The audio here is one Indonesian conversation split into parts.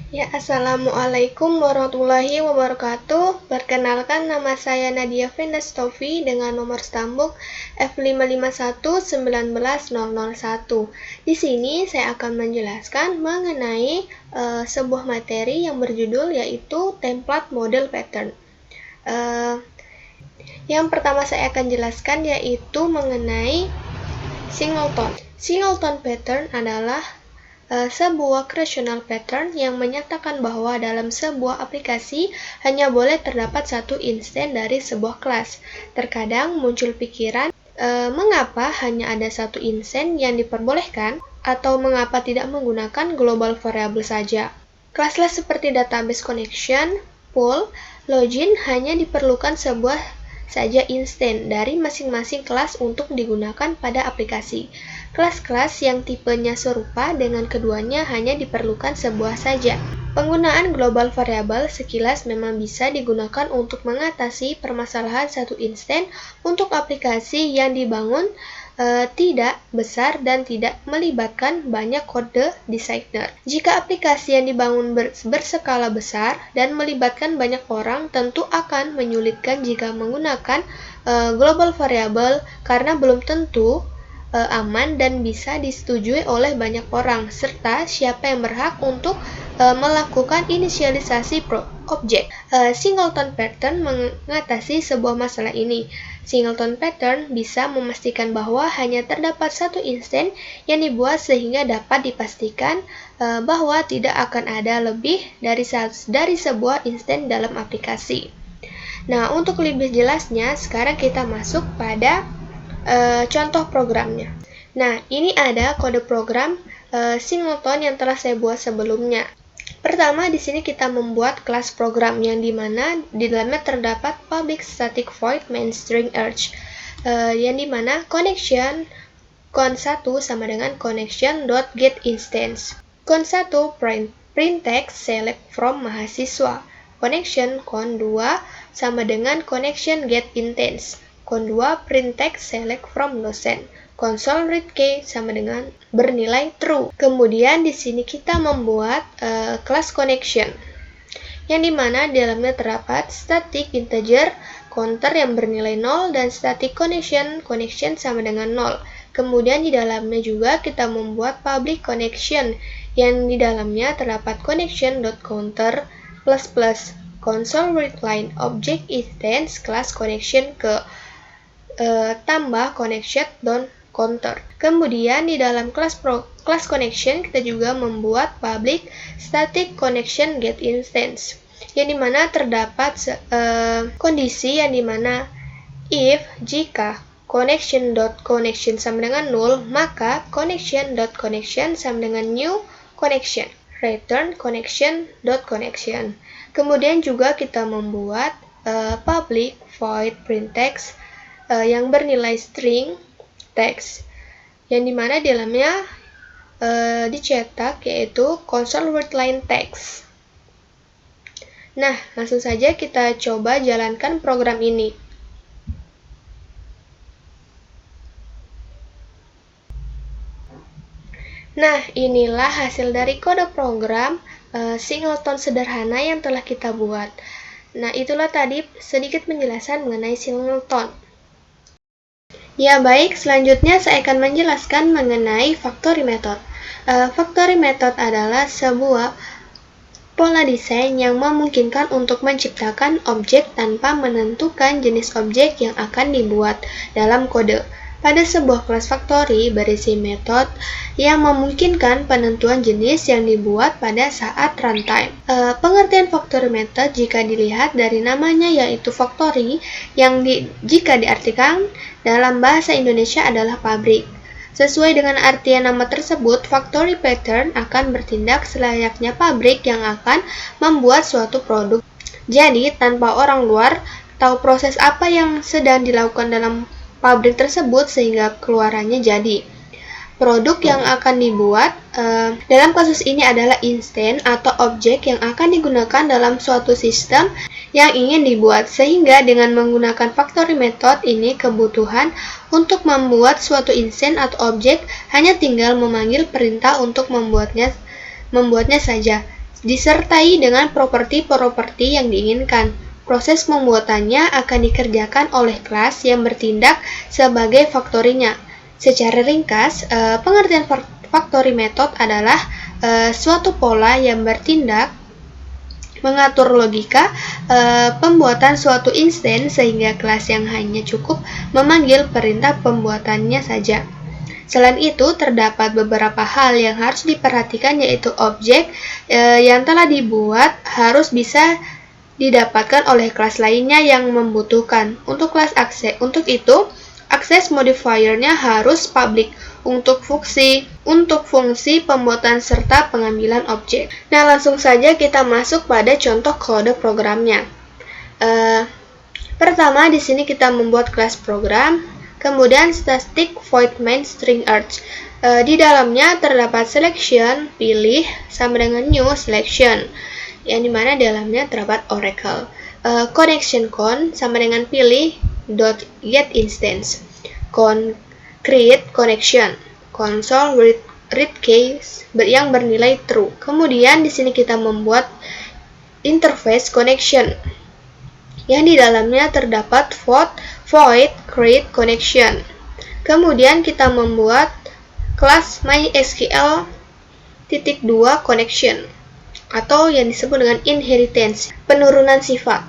Ya, Assalamualaikum warahmatullahi wabarakatuh. Perkenalkan, nama saya Nadia Vendastovi dengan nomor stambuk F551-19001. Di sini saya akan menjelaskan mengenai sebuah materi yang berjudul yaitu template model pattern. Yang pertama saya akan jelaskan yaitu mengenai singleton. Singleton pattern adalah sebuah creational pattern yang menyatakan bahwa dalam sebuah aplikasi hanya boleh terdapat satu instance dari sebuah kelas. Terkadang muncul pikiran, mengapa hanya ada satu instance yang diperbolehkan, atau mengapa tidak menggunakan global variable saja. Kelas-kelas seperti database connection, pool, login hanya diperlukan sebuah saja instance dari masing-masing kelas untuk digunakan pada aplikasi. Kelas-kelas yang tipenya serupa dengan keduanya hanya diperlukan sebuah saja. Penggunaan global variable sekilas memang bisa digunakan untuk mengatasi permasalahan satu instance untuk aplikasi yang dibangun tidak besar dan tidak melibatkan banyak kode designer. Jika aplikasi yang dibangun berskala besar dan melibatkan banyak orang, tentu akan menyulitkan jika menggunakan global variable karena belum tentu aman dan bisa disetujui oleh banyak orang, serta siapa yang berhak untuk melakukan inisialisasi objek. Singleton pattern mengatasi sebuah masalah ini. Singleton pattern bisa memastikan bahwa hanya terdapat satu instance yang dibuat sehingga dapat dipastikan bahwa tidak akan ada lebih dari sebuah instance dalam aplikasi. Nah, untuk lebih jelasnya, sekarang kita masuk pada contoh programnya. Nah, ini ada kode program singleton yang telah saya buat sebelumnya. Pertama, di sini kita membuat kelas program yang dimana di dalamnya terdapat public static void main string arch, yang dimana connection con1 sama dengan connection.getInstance. Con1 print text select from mahasiswa. Connection con2 sama dengan connection getInstance. Con2 print text select from dosen. Console read key sama dengan bernilai true. Kemudian di sini kita membuat kelas connection, yang dimana di dalamnya terdapat static integer counter yang bernilai 0 dan static connection sama dengan 0. Kemudian di dalamnya juga kita membuat public connection, yang di dalamnya terdapat connection.counter plus console read line object instance class connection ke tambah connection.counter. Kemudian di dalam class connection kita juga membuat public static connection getInstance, yang dimana terdapat kondisi yang dimana if jika connection.connection sama dengan null, maka connection.connection sama dengan new connection. Return connection.connection. Kemudian juga kita membuat public void print text yang bernilai string text, yang dimana di dalamnya dicetak yaitu console word line text. Nah, langsung saja kita coba jalankan program ini. Nah, inilah hasil dari kode program singleton sederhana yang telah kita buat. Nah, itulah tadi sedikit penjelasan mengenai singleton. Ya baik, selanjutnya saya akan menjelaskan mengenai factory method. Factory method adalah sebuah pola desain yang memungkinkan untuk menciptakan objek tanpa menentukan jenis objek yang akan dibuat dalam kode. Pada sebuah kelas factory berisi metode yang memungkinkan penentuan jenis yang dibuat pada saat runtime. Pengertian factory method jika dilihat dari namanya yaitu factory, yang jika diartikan dalam bahasa Indonesia adalah pabrik. Sesuai dengan artian nama tersebut, factory pattern akan bertindak selayaknya pabrik yang akan membuat suatu produk. Jadi, tanpa orang luar tahu proses apa yang sedang dilakukan dalam pabrik tersebut sehingga keluarannya jadi. Produk yang akan dibuat dalam kasus ini adalah instance atau objek yang akan digunakan dalam suatu sistem yang ingin dibuat, sehingga dengan menggunakan factory method ini kebutuhan untuk membuat suatu instance atau objek hanya tinggal memanggil perintah untuk membuatnya saja. disertai dengan properti-properti yang diinginkan. Proses pembuatannya akan dikerjakan oleh kelas yang bertindak sebagai faktorinya. Secara ringkas, pengertian factory method adalah suatu pola yang bertindak mengatur logika pembuatan suatu instance sehingga kelas yang hanya cukup memanggil perintah pembuatannya saja. Selain itu, terdapat beberapa hal yang harus diperhatikan, yaitu objek yang telah dibuat harus bisa didapatkan oleh kelas lainnya yang membutuhkan. Untuk kelas access, untuk itu, access modifiernya harus public untuk fungsi pembuatan serta pengambilan objek. Nah, langsung saja kita masuk pada contoh kode programnya. Pertama, di sini kita membuat kelas program, kemudian static void main string arch. Di dalamnya terdapat selection, pilih, sama dengan new selection, yang dimana di dalamnya terdapat oracle. Connection con sama dengan pilih dot get instance. Create connection. Console read case yang bernilai true. Kemudian di sini kita membuat interface connection, yang di dalamnya terdapat void create connection. Kemudian kita membuat kelas MySQL.2 connection, atau yang disebut dengan inheritance, penurunan sifat.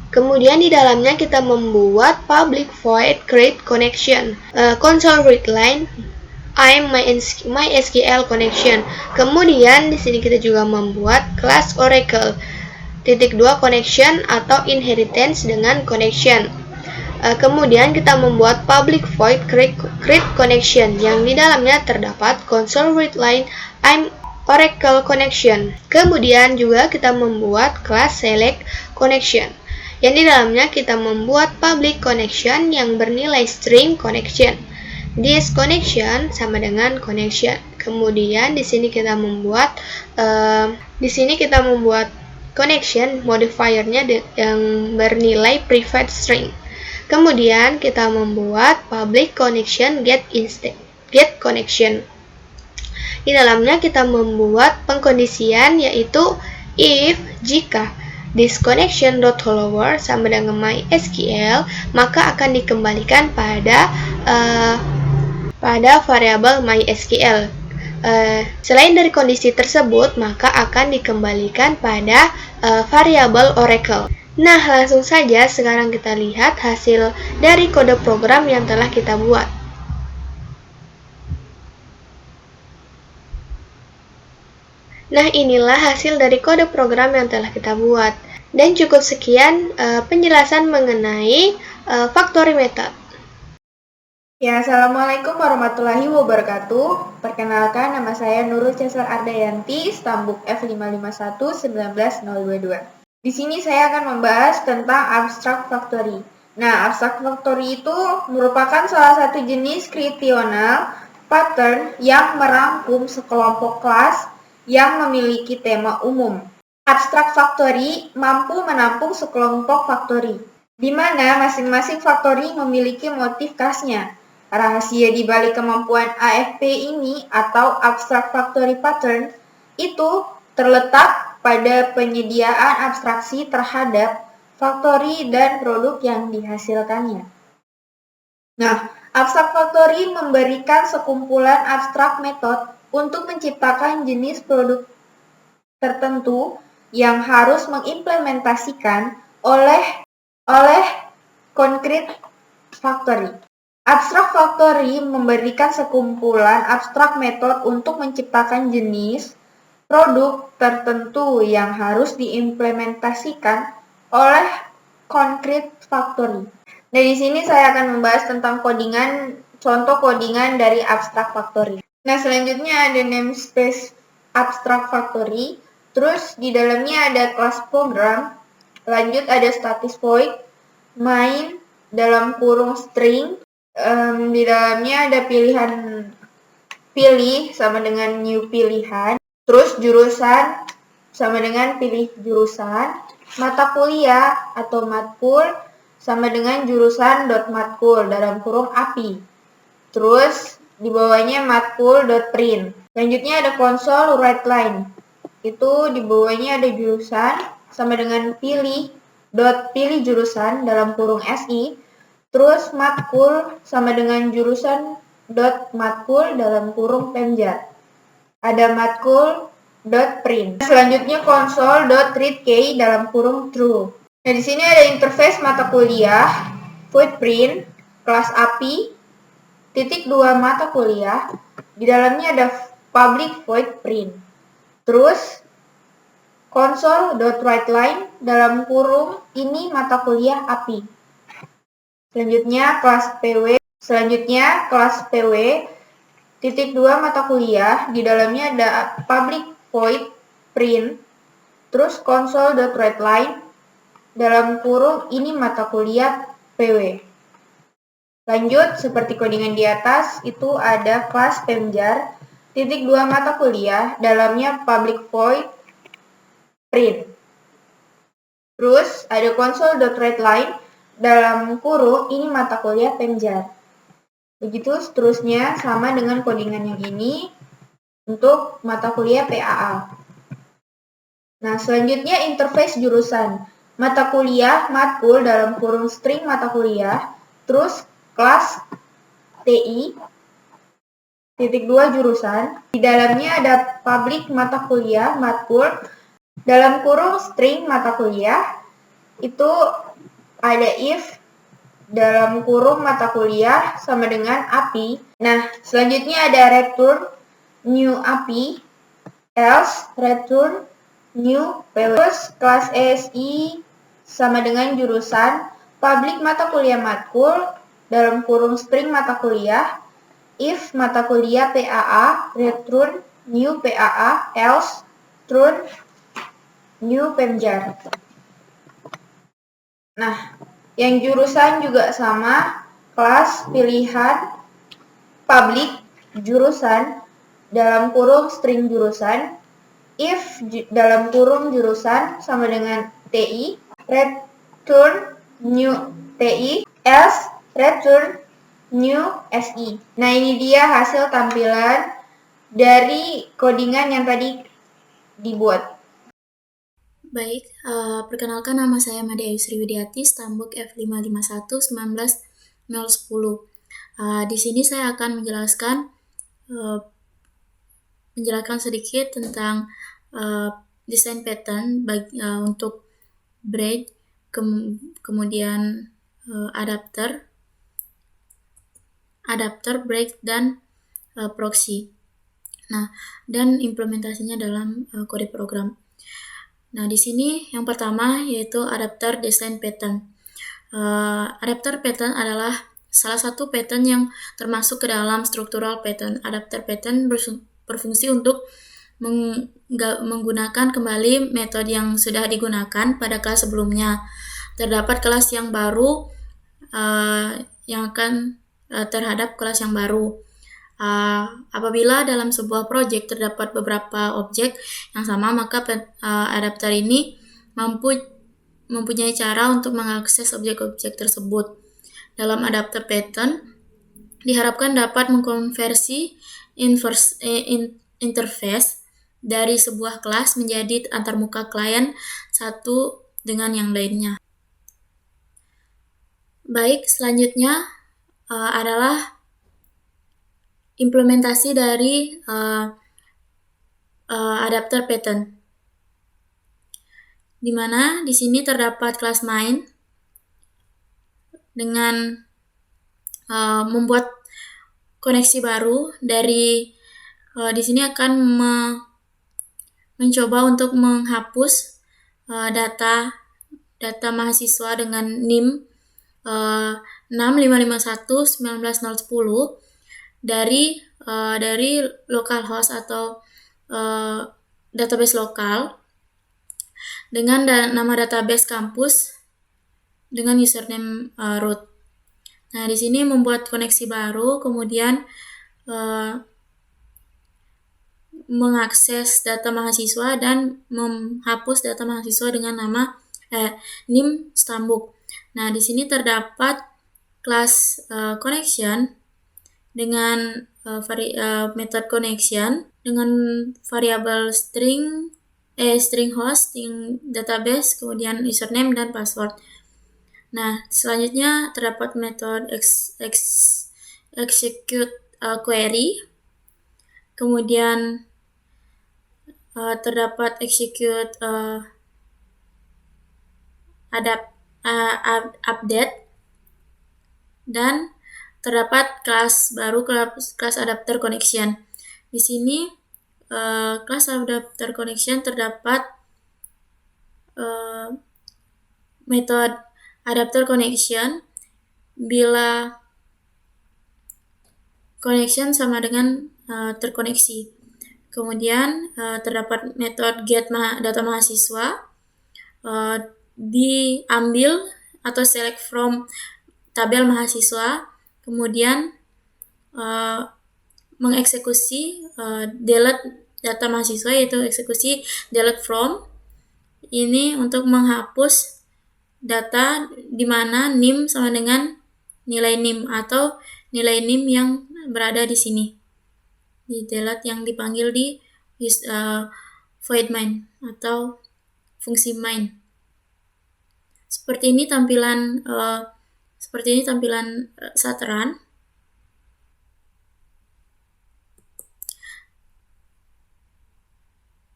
Kemudian di dalamnya kita membuat public void create connection, console read line I'm MySQL connection. Kemudian di sini kita juga membuat kelas Oracle.2 connection atau inheritance dengan connection. Kemudian kita membuat public void create connection, yang di dalamnya terdapat console read line I'm Oracle connection. Kemudian juga kita membuat kelas select connection, yang di dalamnya kita membuat public connection yang bernilai string connection. This connection sama dengan connection. Kemudian di sini kita membuat connection modifiernya yang bernilai private string. Kemudian kita membuat public connection get connection. Di dalamnya kita membuat pengkondisian, yaitu if jika this connection.follower sama dengan MySQL, maka akan dikembalikan pada variabel MySQL. Selain dari kondisi tersebut, maka akan dikembalikan pada variabel Oracle. Nah, langsung saja sekarang kita lihat hasil dari kode program yang telah kita buat. Nah, inilah hasil dari kode program yang telah kita buat. Dan cukup sekian penjelasan mengenai factory method. Ya, Assalamualaikum warahmatullahi wabarakatuh. Perkenalkan, nama saya Nurul Cesar Ardayanti, Stambuk F551-19022. Di sini saya akan membahas tentang abstract factory. Nah, abstract factory itu merupakan salah satu jenis kritional pattern yang merangkum sekelompok kelas yang memiliki tema umum. Abstract factory mampu menampung sekelompok factory, di mana masing-masing factory memiliki motif khasnya. Rahasia di balik kemampuan AFP ini atau abstract factory pattern itu terletak pada penyediaan abstraksi terhadap factory dan produk yang dihasilkannya. Nah, abstract factory memberikan sekumpulan abstract method untuk menciptakan jenis produk tertentu yang harus mengimplementasikan oleh concrete factory. Abstract factory memberikan sekumpulan abstract method untuk menciptakan jenis produk tertentu yang harus diimplementasikan oleh concrete factory. Nah, di sini saya akan membahas tentang contoh codingan dari abstract factory. Nah, selanjutnya ada namespace abstract factory, terus di dalamnya ada kelas program, lanjut ada static void, main dalam kurung string, di dalamnya ada pilihan pilih sama dengan new pilihan, terus jurusan sama dengan pilih jurusan, mata kuliah atau matkul sama dengan jurusan .matkul dalam kurung API. Terus di bawahnya matkul.print. Selanjutnya ada console write line. itu di bawahnya ada jurusan sama dengan pilih jurusan dalam kurung SI, terus matkul sama dengan jurusan matkul dalam kurung Pemjar. Ada matkul print. Selanjutnya console.readkey dalam kurung true. Nah, di sini ada interface mata kuliah, footprint, kelas API, titik 2 mata kuliah. Di dalamnya ada public void print. Terus console.writeline dalam kurung ini mata kuliah API. Selanjutnya kelas PW titik 2 mata kuliah, di dalamnya ada public void print, terus console.writeline dalam kurung ini mata kuliah PW. Lanjut, seperti codingan di atas, itu ada kelas Pemjar, titik 2 mata kuliah, dalamnya public void print. Terus ada console.writeline dalam kurung ini mata kuliah Pemjar. Begitu seterusnya sama dengan codingan yang ini untuk mata kuliah PAA. Nah, selanjutnya interface jurusan. Mata kuliah matkul dalam kurung string mata kuliah, terus kelas TI, titik 2 jurusan. Di dalamnya ada public mata kuliah matkul dalam kurung string mata kuliah, itu ada if dalam kurung mata kuliah sama dengan API. Nah, selanjutnya ada return new API, else return new PW. Terus kelas ESI sama dengan jurusan public mata kuliah matkul dalam kurung string mata kuliah, if mata kuliah PAA, return new PAA, else return new Pemjar. Nah, yang jurusan juga sama, kelas pilihan public jurusan dalam kurung string jurusan, if dalam kurung jurusan sama dengan TI, return new TI, else return new SI. Nah, ini dia hasil tampilan dari codingan yang tadi dibuat. Baik, perkenalkan nama saya Made Ayu Sri Widiati, Stambuk F551 19010. Di sini saya akan menjelaskan sedikit tentang desain pattern untuk braid, kemudian adapter, break, dan proxy. Nah, dan implementasinya dalam kode program. Nah, di sini yang pertama yaitu adapter design pattern. Adapter pattern adalah salah satu pattern yang termasuk ke dalam structural pattern. Adapter pattern berfungsi untuk menggunakan kembali metode yang sudah digunakan pada kelas sebelumnya. Terdapat kelas yang baru yang akan terhadap kelas yang baru. Apabila dalam sebuah project terdapat beberapa objek yang sama, maka adapter ini mempunyai cara untuk mengakses objek-objek tersebut. Dalam adapter pattern diharapkan dapat mengkonversi interface dari sebuah kelas menjadi antarmuka klien satu dengan yang lainnya. Baik, selanjutnya adalah implementasi dari adapter pattern, di mana di sini terdapat kelas main dengan membuat koneksi baru dari di sini akan mencoba untuk menghapus data mahasiswa dengan NIM 655119010 dari localhost atau database lokal dengan nama database kampus dengan username root. Nah, di sini membuat koneksi baru, kemudian mengakses data mahasiswa dan menghapus data mahasiswa dengan nama NIM Stambuk. Nah, di sini terdapat kelas connection dengan method connection dengan variabel string string host, string database, kemudian username dan password. Nah, selanjutnya terdapat metode execute query, kemudian terdapat execute update, dan terdapat kelas baru, kelas adapter connection. Di sini kelas adapter connection terdapat metode adapter connection bila connection sama dengan terkoneksi. Kemudian terdapat metode get data mahasiswa, diambil atau select from tabel mahasiswa, kemudian mengeksekusi delete data mahasiswa, yaitu eksekusi delete from. Ini untuk menghapus data di mana NIM sama dengan nilai NIM atau nilai NIM yang berada di sini. Di delete yang dipanggil di void main atau fungsi main. Seperti ini tampilan saat run.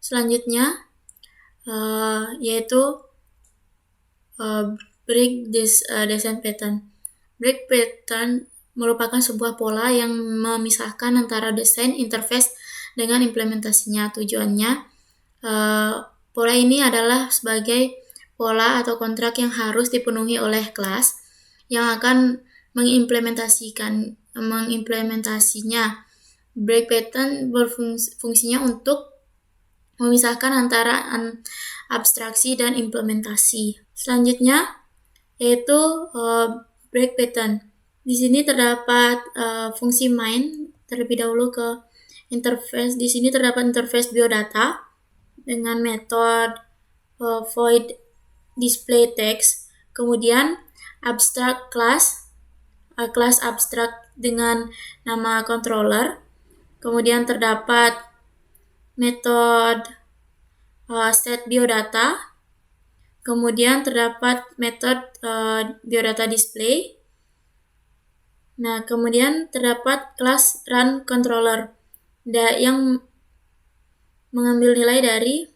Selanjutnya yaitu break design pattern. Break pattern merupakan sebuah pola yang memisahkan antara desain interface dengan implementasinya. Tujuannya, pola ini adalah sebagai pola atau kontrak yang harus dipenuhi oleh kelas yang akan mengimplementasinya. Break pattern berfungsinya untuk memisahkan antara abstraksi dan implementasi. Selanjutnya yaitu break pattern. Di sini terdapat fungsi main. Terlebih dahulu ke interface. Di sini terdapat interface biodata dengan metode void display text. Kemudian abstract class, kelas abstract dengan nama controller. Kemudian terdapat metode set biodata, kemudian terdapat metode biodata display. Nah, kemudian terdapat kelas run controller yang mengambil nilai dari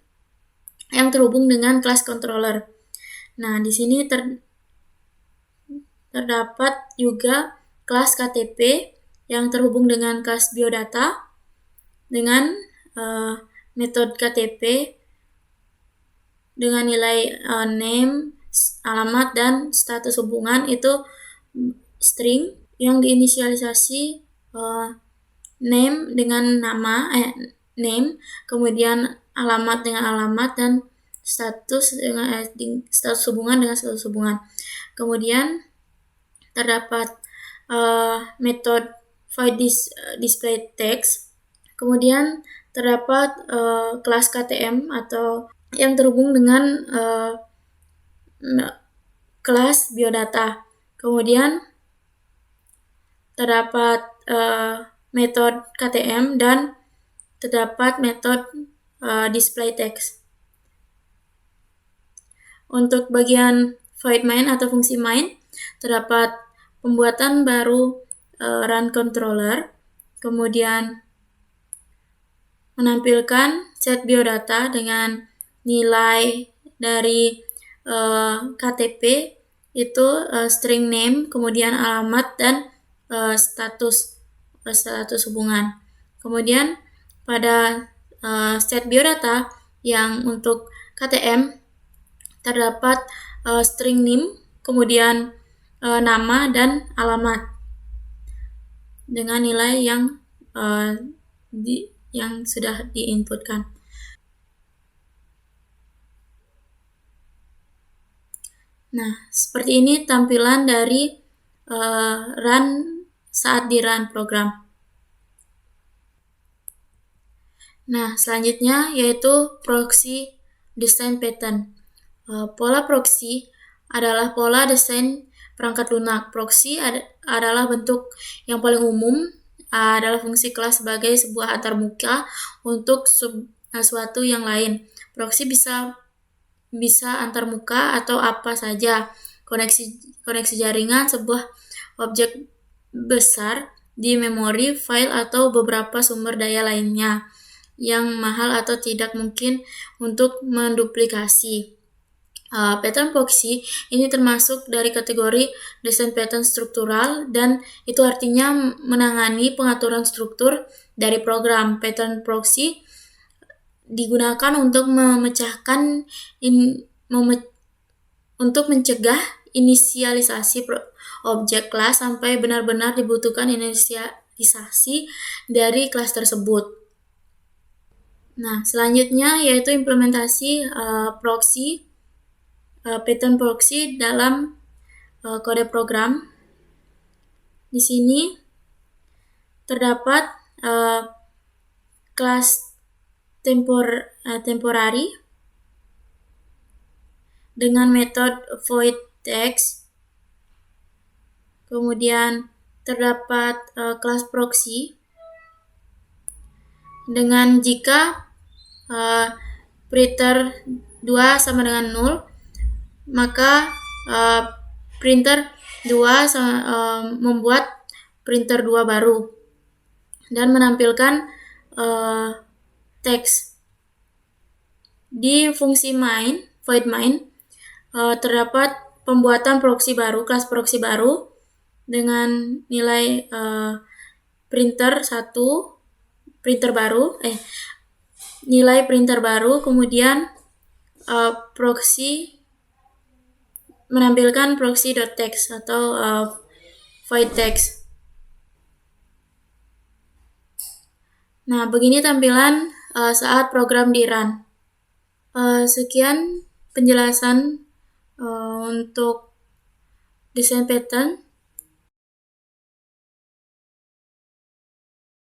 yang terhubung dengan kelas controller. Nah, di sini terdapat juga kelas KTP yang terhubung dengan kelas biodata dengan metode KTP dengan nilai name, alamat, dan status hubungan itu string yang diinisialisasi name dengan nama, name, kemudian alamat dengan alamat, dan status dengan status hubungan dengan status hubungan. Kemudian terdapat metode void display text. Kemudian terdapat kelas KTM atau yang terhubung dengan kelas biodata. Kemudian terdapat metode KTM dan terdapat metode display text. Untuk bagian void main atau fungsi main, terdapat pembuatan baru run controller, kemudian menampilkan set biodata dengan nilai dari KTP itu string name, kemudian alamat, dan status hubungan. Kemudian pada set biodata yang untuk KTM terdapat string name, kemudian nama dan alamat dengan nilai yang sudah diinputkan. Nah, seperti ini tampilan dari run saat di run program. Nah, selanjutnya yaitu proxy design pattern. Pola proxy adalah pola desain perangkat lunak. Proxy adalah bentuk yang paling umum, adalah fungsi kelas sebagai sebuah antarmuka untuk suatu yang lain. Proxy bisa antarmuka atau apa saja. Koneksi jaringan sebuah objek besar di memori, file, atau beberapa sumber daya lainnya yang mahal atau tidak mungkin untuk menduplikasi. Pattern proxy ini termasuk dari kategori desain pattern struktural, dan itu artinya menangani pengaturan struktur dari program. Pattern proxy digunakan untuk untuk mencegah inisialisasi objek kelas sampai benar-benar dibutuhkan inisialisasi dari kelas tersebut. Nah, selanjutnya yaitu implementasi proxy, pattern proxy dalam kode program. Di sini terdapat kelas temporary dengan metode void text. Kemudian terdapat kelas proxy dengan jika printer 2 sama dengan 0, maka printer 2 membuat printer 2 baru dan menampilkan teks. Di fungsi void main, terdapat pembuatan proxy baru, kelas proxy baru dengan nilai printer baru, kemudian proxy menampilkan proxy.text atau void text. Nah, begini tampilan saat program di-run. Sekian penjelasan untuk desain pattern.